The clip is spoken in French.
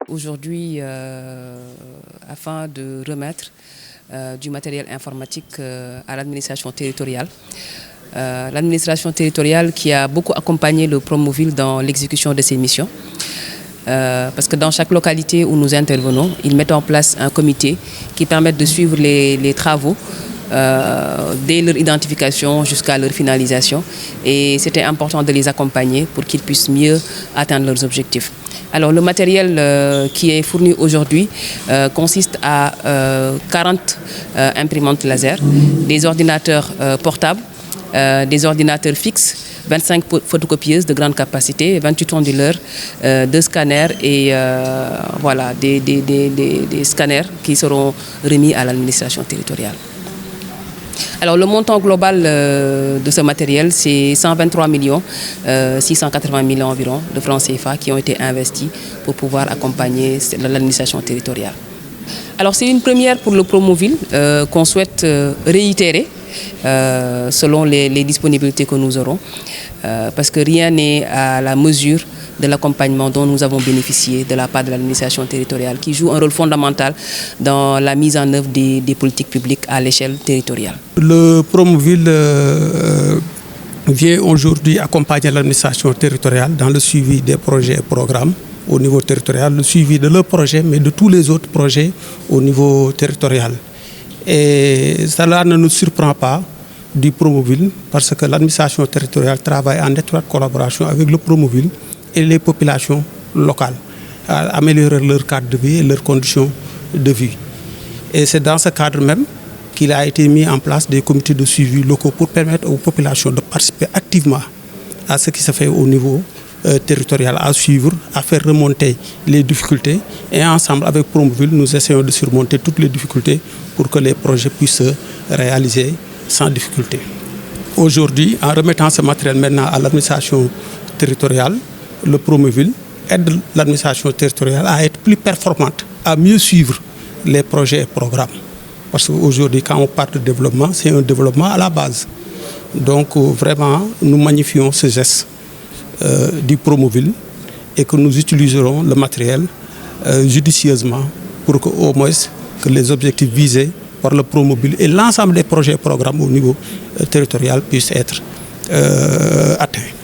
Aujourd'hui, afin de remettre du matériel informatique à l'administration territoriale. L'administration territoriale qui a beaucoup accompagné le Promoville dans l'exécution de ses missions. Parce que dans chaque localité où nous intervenons, ils mettent en place un comité qui permet de suivre les travaux dès leur identification jusqu'à leur finalisation. Et c'était important de les accompagner pour qu'ils puissent mieux atteindre leurs objectifs. Alors le matériel qui est fourni aujourd'hui consiste à 40 imprimantes laser, des ordinateurs portables, des ordinateurs fixes, 25 photocopieuses de grande capacité, 28 onduleurs, 2 scanners et voilà, des scanners qui seront remis à l'administration territoriale. Alors le montant global de ce matériel, c'est 123 680 000 environ de francs CFA qui ont été investis pour pouvoir accompagner l'administration territoriale. Alors c'est une première pour le Promoville qu'on souhaite réitérer selon les disponibilités que nous aurons, parce que rien n'est à la mesure de l'accompagnement dont nous avons bénéficié de la part de l'administration territoriale, qui joue un rôle fondamental dans la mise en œuvre des politiques publiques à l'échelle territoriale. Le Promoville vient aujourd'hui accompagner l'administration territoriale dans le suivi des projets et programmes au niveau territorial, le suivi de leurs projets, mais de tous les autres projets au niveau territorial. Et cela ne nous surprend pas du Promoville, parce que l'administration territoriale travaille en étroite collaboration avec le Promoville et les populations locales à améliorer leur cadre de vie et leurs conditions de vie. Et c'est dans ce cadre même qu'il a été mis en place des comités de suivi locaux pour permettre aux populations de participer activement à ce qui se fait au niveau territorial, à suivre, à faire remonter les difficultés. Et ensemble, avec Promoville, nous essayons de surmonter toutes les difficultés pour que les projets puissent se réaliser sans difficulté. Aujourd'hui, en remettant ce matériel maintenant à l'administration territoriale, le Promoville aide l'administration territoriale à être plus performante, à mieux suivre les projets et programmes. Parce qu'aujourd'hui, quand on parle de développement, c'est un développement à la base. Donc vraiment, nous magnifions ce geste du Promoville et que nous utiliserons le matériel judicieusement pour que, au moins que les objectifs visés par le Promoville et l'ensemble des projets et programmes au niveau territorial puissent être atteints.